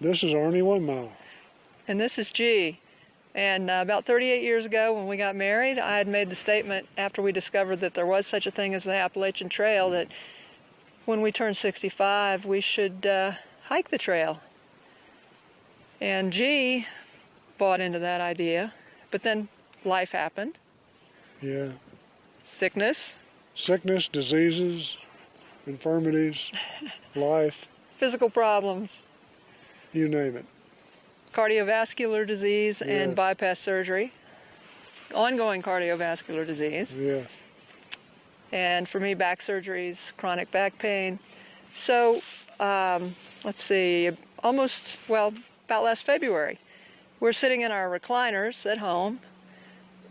This is Arnie 1 Mile. And this is G. And about 38 years ago when we got married, I had made the statement after we discovered that there was such a thing as the Appalachian Trail that when we turned 65 we should hike the trail. And G bought into that idea, but then life happened. Yeah. Sickness, diseases, infirmities, life. physical problems. You name it. Cardiovascular disease Yeah. and bypass surgery. Ongoing cardiovascular disease. Yeah. And for me, back surgeries, chronic back pain. So, let's see, about last February, we're sitting in our recliners at home,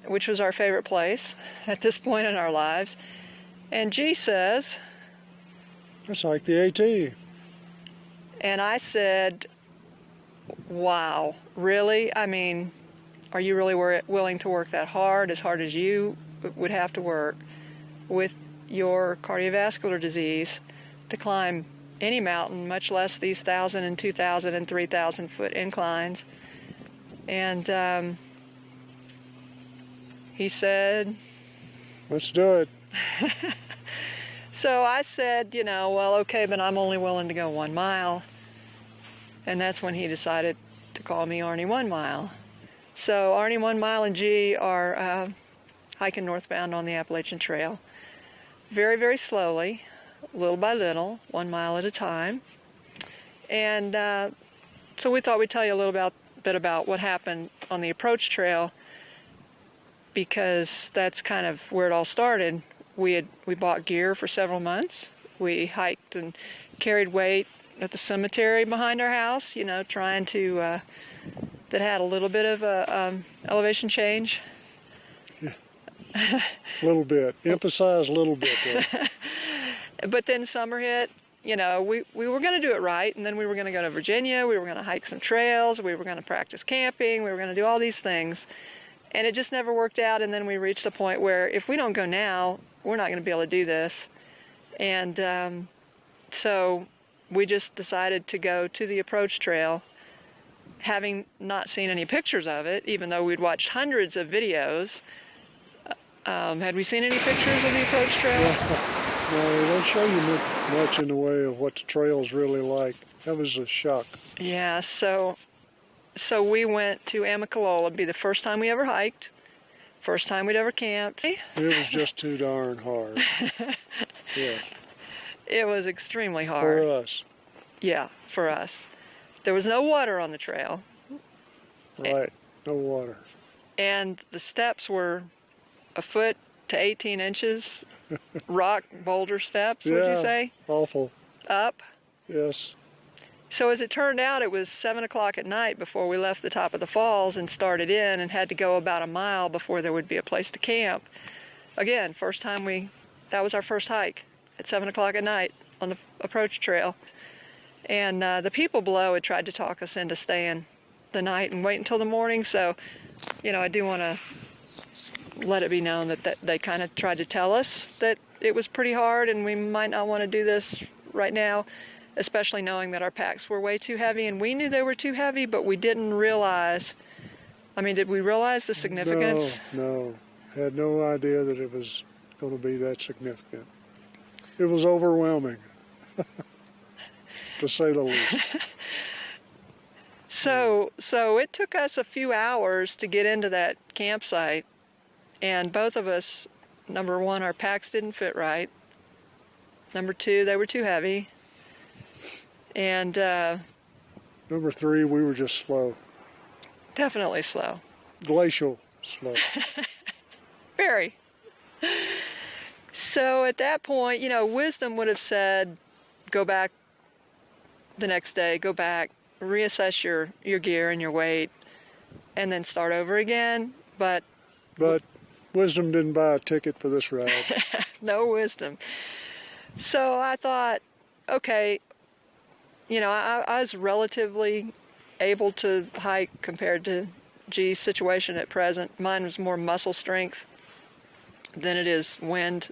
which was our favorite place at this point in our lives. And G says, That's like the AT. and I said, wow, really? I mean, are you really willing to work that hard as you would have to work with your cardiovascular disease to climb any mountain, much less these 1,000 and 2,000 and 3,000 foot inclines? And he said, Let's do it. So I said, well, okay, but I'm only willing to go 1 mile. And that's when he decided to call me Arnie1Mile. So Arnie1mileAndG are hiking northbound on the Appalachian Trail. Very, very slowly, little by little, 1 mile at a time. And so we thought we'd tell you a little bit about what happened on the approach trail, because that's kind of where it all started. We bought gear for several months. We hiked and carried weight at the cemetery behind our house, trying to, that had a little bit of a elevation change. A little bit. Emphasize a little bit there. But then summer hit. We were going to do it right, and then we were going to go to Virginia. We were going to hike some trails. We were going to practice camping. We were going to do all these things. And it just never worked out, and then we reached a point where if we don't go now, we're not going to be able to do this. And so we just decided to go to the approach trail, having not seen any pictures of it, even though we'd watched hundreds of videos. Had we seen any pictures of the approach trail? No, they don't show you much in the way of what the trail's really like. That was a shock. Yeah, so we went to Amicalola. It'd be the first time we ever hiked, first time we'd ever camped. It was just too darn hard. Yes. It was extremely hard. For us. Yeah, for us. There was no water on the trail. Right, no water. And the steps were a foot to 18 inches, rock boulder steps, would you say? Awful. Up. Yes. So as it turned out, it was 7 o'clock at night before we left the top of the falls and started in, and had to go about a mile before there would be a place to camp. Again, that was our first hike at 7 o'clock at night on the approach trail. And the people below had tried to talk us into staying the night and wait until the morning. So, I do want to let it be known that they kind of tried to tell us that it was pretty hard and we might not want to do this right now, especially knowing that our packs were way too heavy, and we knew they were too heavy, but we didn't realize. Did we realize the significance? No. Had no idea that it was going to be that significant. It was overwhelming, to say the least. So it took us a few hours to get into that campsite, and both of us, number one, our packs didn't fit right. Number two, they were too heavy. And number three, we were just slow. Definitely slow. Glacial slow. Very. So at that point, wisdom would have said, go back the next day, go back, reassess your gear and your weight, and then start over again. But wisdom didn't buy a ticket for this ride. No wisdom. So I thought, okay, I was relatively able to hike compared to G's situation at present. Mine was more muscle strength than it is wind,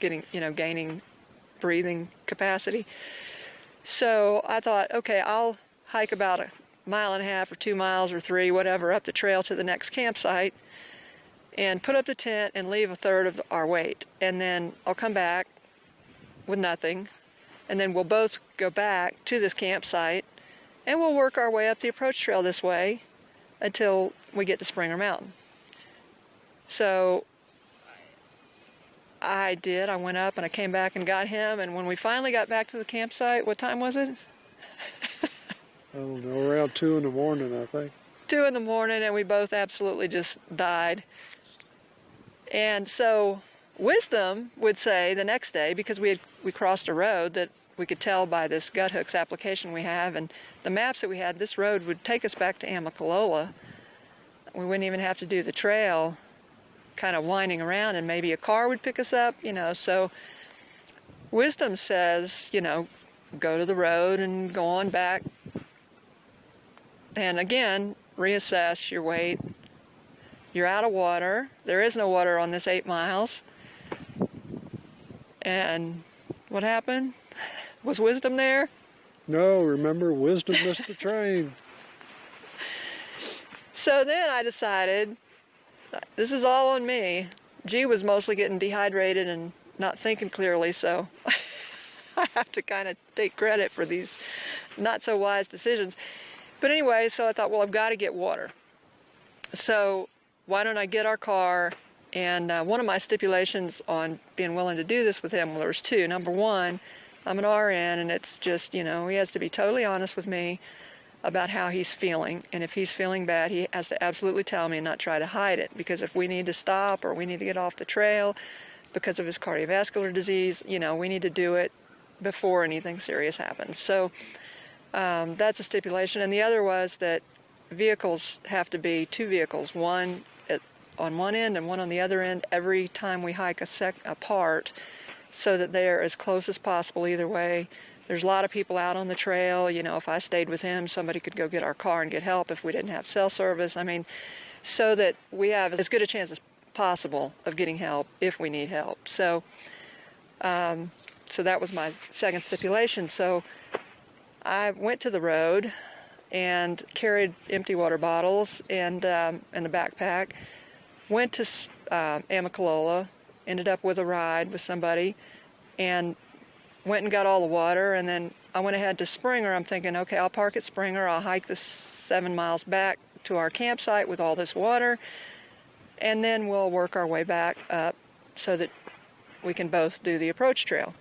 gaining breathing capacity. So I thought, okay, I'll hike about 1.5 miles or 2 miles or 3, whatever, up the trail to the next campsite and put up the tent and leave a third of our weight. And then I'll come back with nothing. And then we'll both go back to this campsite and we'll work our way up the approach trail this way until we get to Springer Mountain. So I went up and I came back and got him, and when we finally got back to the campsite, what time was it? I don't know, around 2 in the morning, I think. 2 in the morning, and we both absolutely just died. And so wisdom would say the next day, because we crossed a road that we could tell by this gut hooks application we have and the maps that we had, this road would take us back to Amicalola. We wouldn't even have to do the trail, kind of winding around, and maybe a car would pick us up, so wisdom says, go to the road and go on back. And again, reassess your weight. You're out of water. There is no water on this 8 miles. And what happened? Was wisdom there? No, remember, wisdom missed the train. So then I decided, this is all on me. G was mostly getting dehydrated and not thinking clearly, so I have to kind of take credit for these not so wise decisions. But anyway, so I thought, well, I've got to get water. So why don't I get our car? And one of my stipulations on being willing to do this with him, well, there was 2. Number 1, I'm an RN, and it's just, he has to be totally honest with me about how he's feeling. And if he's feeling bad, he has to absolutely tell me and not try to hide it. Because if we need to stop or we need to get off the trail because of his cardiovascular disease, we need to do it before anything serious happens. So that's a stipulation. And the other was that vehicles have to be 2 vehicles, one on one end and one on the other end every time we hike apart, so that they're as close as possible either way. There's a lot of people out on the trail. If I stayed with him, somebody could go get our car and get help if we didn't have cell service. So that we have as good a chance as possible of getting help if we need help. So that was my second stipulation. So I went to the road and carried empty water bottles and in the backpack. Went to Amicalola, ended up with a ride with somebody, and went and got all the water. And then I went ahead to Springer. I'm thinking, okay, I'll park at Springer. I'll hike the 7 miles back to our campsite with all this water, and then we'll work our way back up so that we can both do the approach trail,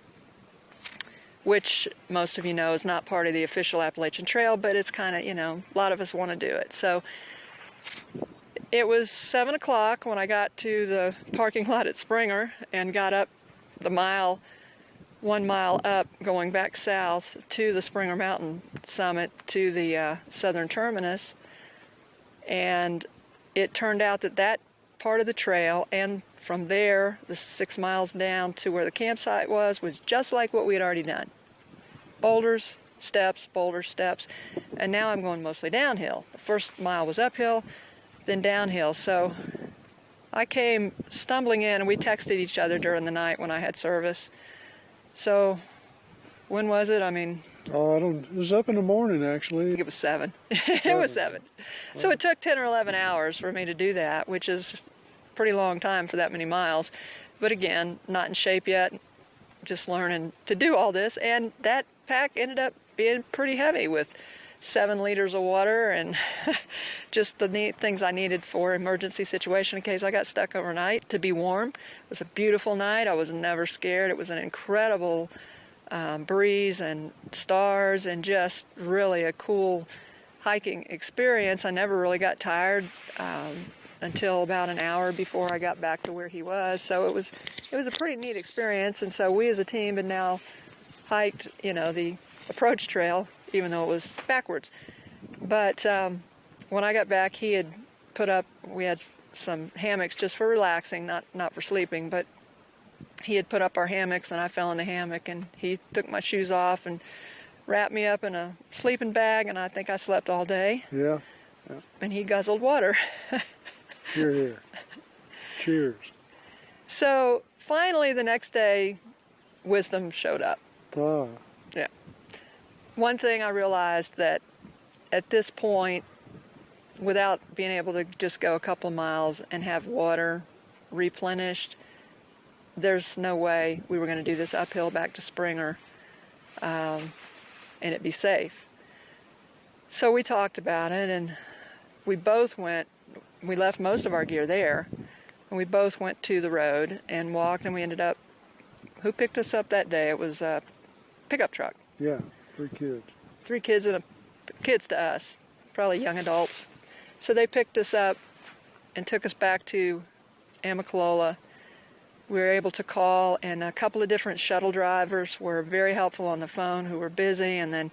which most of you know is not part of the official Appalachian Trail, but it's kind of, a lot of us want to do it. So it was 7 o'clock when I got to the parking lot at Springer and got up the 1 mile up, going back south to the Springer Mountain summit, to the southern terminus. And it turned out that part of the trail, and from there, the 6 miles down to where the campsite was just like what we had already done. Boulders, steps, and now I'm going mostly downhill. The first mile was uphill, then downhill. So I came stumbling in, and we texted each other during the night when I had service. So when was it? It was up in the morning, actually. I think it was 7. It was 7. So it took 10 or 11 hours for me to do that, which is a pretty long time for that many miles. But again, not in shape yet, just learning to do all this. And that pack ended up being pretty heavy, with 7 liters of water and just the neat things I needed for emergency situation in case I got stuck overnight, to be warm. It was a beautiful night. I was never scared. It was an incredible breeze and stars, and just really a cool hiking experience. I never really got tired until about an hour before I got back to where he was. So it was a pretty neat experience. And so we as a team had now hiked, the approach trail, even though it was backwards. But when I got back, he had we had some hammocks just for relaxing, not for sleeping, but he had put up our hammocks, and I fell in the hammock, and he took my shoes off and wrapped me up in a sleeping bag, and I think I slept all day. Yeah. And he guzzled water. Here. Cheers. So finally the next day, wisdom showed up. Ah. Yeah. One thing I realized, that at this point, without being able to just go a couple of miles and have water replenished, there's no way we were going to do this uphill back to Springer and it be safe. So we talked about it, and we both went. We left most of our gear there, and we both went to the road and walked, and we ended up, who picked us up that day? It was a pickup truck. Yeah, 3 kids. 3 kids and kids to us, probably young adults. So they picked us up and took us back to Amicalola. We were able to call, and a couple of different shuttle drivers were very helpful on the phone who were busy, and then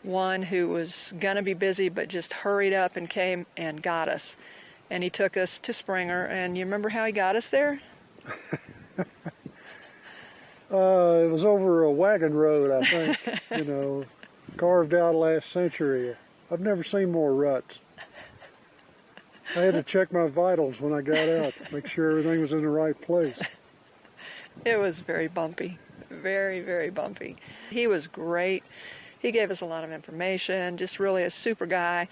one who was going to be busy but just hurried up and came and got us. And he took us to Springer, and you remember how he got us there? It was over a wagon road, I think, carved out last century. I've never seen more ruts. I had to check my vitals when I got out, make sure everything was in the right place. It was very bumpy, very, very bumpy. He was great. He gave us a lot of information, just really a super guy,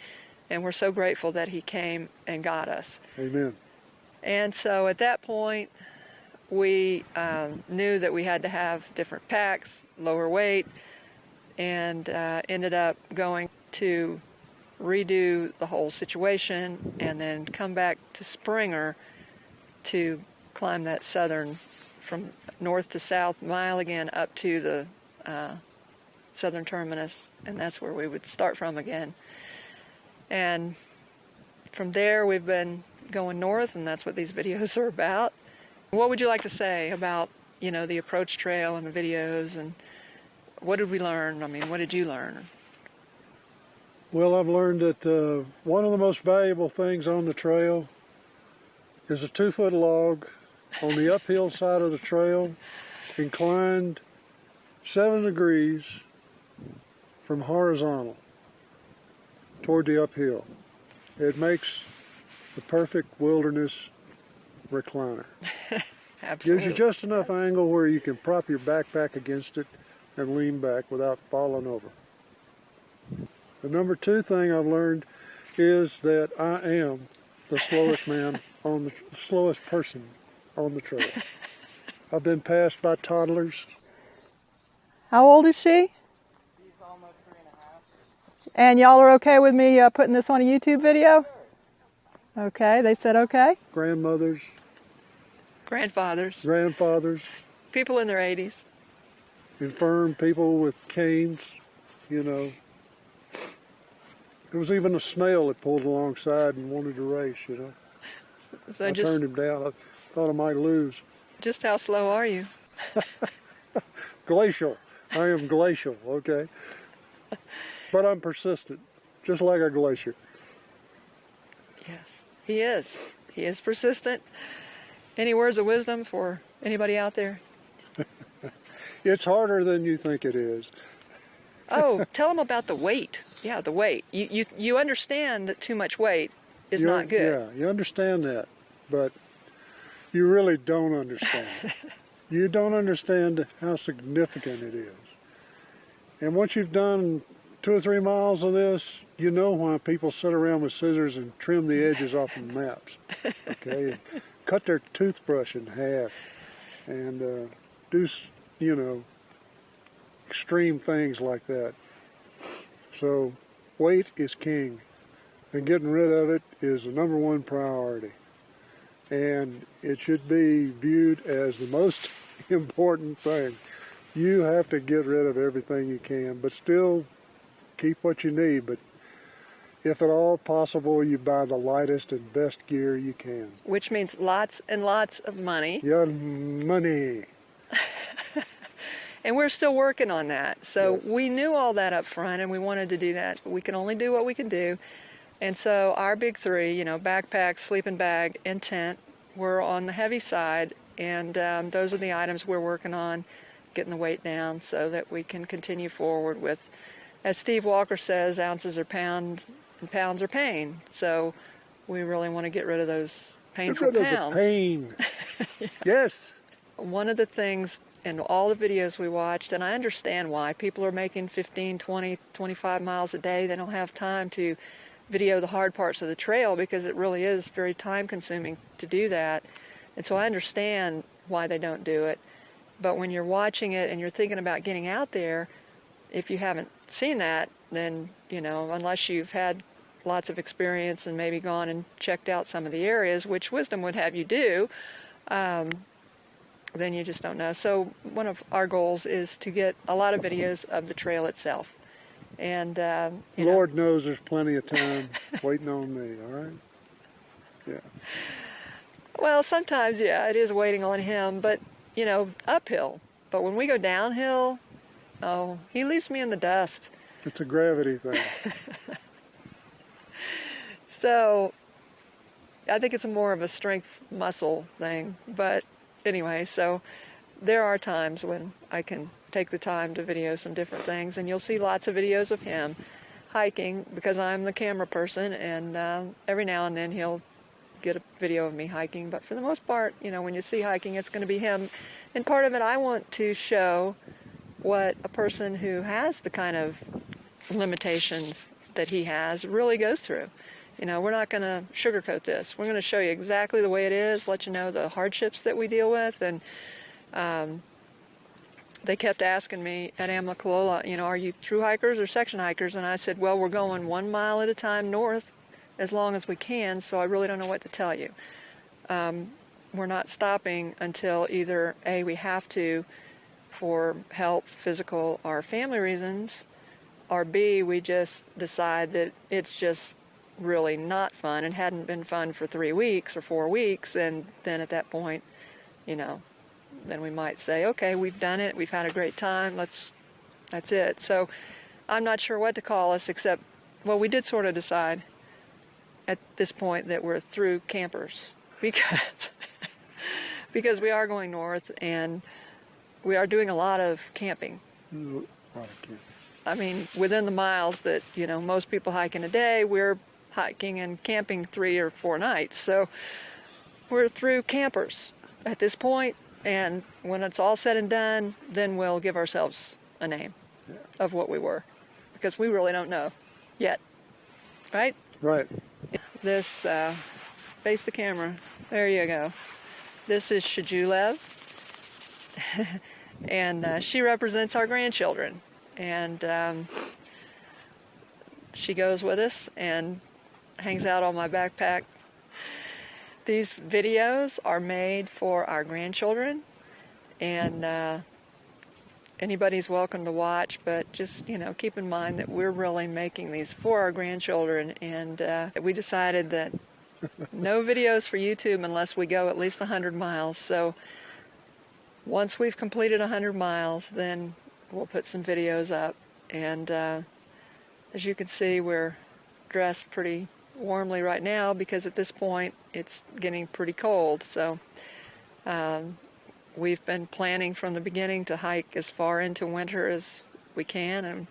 and we're so grateful that he came and got us. Amen. And so at that point, we knew that we had to have different packs, lower weight, and ended up going to redo the whole situation and then come back to Springer to climb that southern, from north to south mile again up to the southern terminus, and that's where we would start from again. And from there we've been going north, and that's what these videos are about. What would you like to say about, the approach trail and the videos, and what did we learn? I mean, what did you learn? Well, I've learned that one of the most valuable things on the trail is a 2-foot log on the uphill side of the trail, inclined 7 degrees from horizontal toward the uphill. It makes the perfect wilderness recliner. Absolutely. Gives you just enough angle where you can prop your backpack against it and lean back without falling over. The number 2 thing I've learned is that I am the slowest slowest person on the trail. I've been passed by toddlers. How old is she? She's almost 3.5. And y'all are okay with me putting this on a YouTube video? Okay, they said okay. Grandmothers, Grandfathers, grandfathers, people in their 80s. infirm people with canes, There was even a snail that pulled alongside and wanted to race, So I turned him down. I thought I might lose. just how slow are you? Glacial. I am glacial, okay? But I'm persistent, just like a glacier. Yes, he is. He is persistent. Any words of wisdom for anybody out there? It's harder than you think it is. Oh, tell them about the weight. Yeah, the weight. You understand that too much weight is not good. Yeah, you understand that, but you really don't understand. You don't understand how significant it is. And once you've done 2 or 3 miles of this, you know why people sit around with scissors and trim the edges off of maps, okay? And cut their toothbrush in half and do, extreme things like that. So weight is king, and getting rid of it is the number 1 priority. And it should be viewed as the most important thing. You have to get rid of everything you can, but still keep what you need. But if at all possible, you buy the lightest and best gear you can. Which means lots and lots of money. Yeah, money. And we're still working on that. So Yes. we knew all that up front, and we wanted to do that. But we can only do what we can do. And so our big 3, backpack, sleeping bag, and tent, were on the heavy side. And those are the items we're working on, getting the weight down so that we can continue forward with, as Steve Walker says, ounces are pounds and pounds are pain. So we really want to get rid of those painful Get rid pounds. of the pain. Yes. One of the things, and all the videos we watched, and I understand why. People are making 15, 20, 25 miles a day. They don't have time to video the hard parts of the trail because it really is very time consuming to do that. And so I understand why they don't do it. But when you're watching it and you're thinking about getting out there, if you haven't seen that, then, you know, unless you've had lots of experience and maybe gone and checked out some of the areas, which wisdom would have you do, then you just don't know. So one of our goals is to get a lot of videos of the trail itself. And Lord knows there's plenty of time waiting on me, all right? Yeah. Well, sometimes, yeah, it is waiting on him, but, you know, uphill. But when we go downhill, oh, he leaves me in the dust. It's a gravity thing. So I think it's more of a strength muscle thing. But anyway, so there are times when I can take the time to video some different things, and you'll see lots of videos of him hiking because I'm the camera person, and every now and then he'll get a video of me hiking. But for the most part, you know, when you see hiking, it's going to be him. And part of it, I want to show what a person who has the kind of limitations that he has really goes through. You know, we're not going to sugarcoat this. We're going to show you exactly the way it is, let you know the hardships that we deal with. And they kept asking me at Amicalola, you know, are you through hikers or section hikers? And I said, well, we're going 1 mile at a time north as long as we can, so I really don't know what to tell you. We're not stopping until either A, we have to for health, physical, or family reasons, or B, we just decide that it's just really not fun and hadn't been fun for 3 weeks or 4 weeks, and then at that point, you know, then we might say, okay, we've done it, we've had a great time, that's it. So I'm not sure what to call us, except, well, we did sort of decide at this point that we're through campers because we are going north and we are doing a lot of camping. I mean, within the miles that, you know, most people hike in a day, we're hiking and camping 3 or 4 nights. So we're through campers at this point, and when it's all said and done, then we'll give ourselves a name of what we were, because we really don't know yet, right? Right. This, face the camera, there you go. This is Shajulev, and she represents our grandchildren, and she goes with us and hangs out on my backpack. These videos are made for our grandchildren, and anybody's welcome to watch, but just, you know, keep in mind that we're really making these for our grandchildren, and we decided that no videos for YouTube unless we go at least 100 miles. So once we've completed 100 miles, then we'll put some videos up. And as you can see, we're dressed pretty warmly right now because at this point it's getting pretty cold. So we've been planning from the beginning to hike as far into winter as we can, and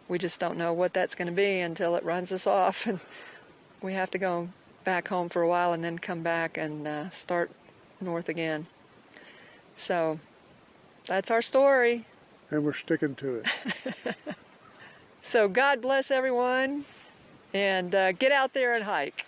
we just don't know what that's going to be until it runs us off, and we have to go back home for a while and then come back and start north again. So that's our story. And we're sticking to it. So God bless everyone, and get out there and hike.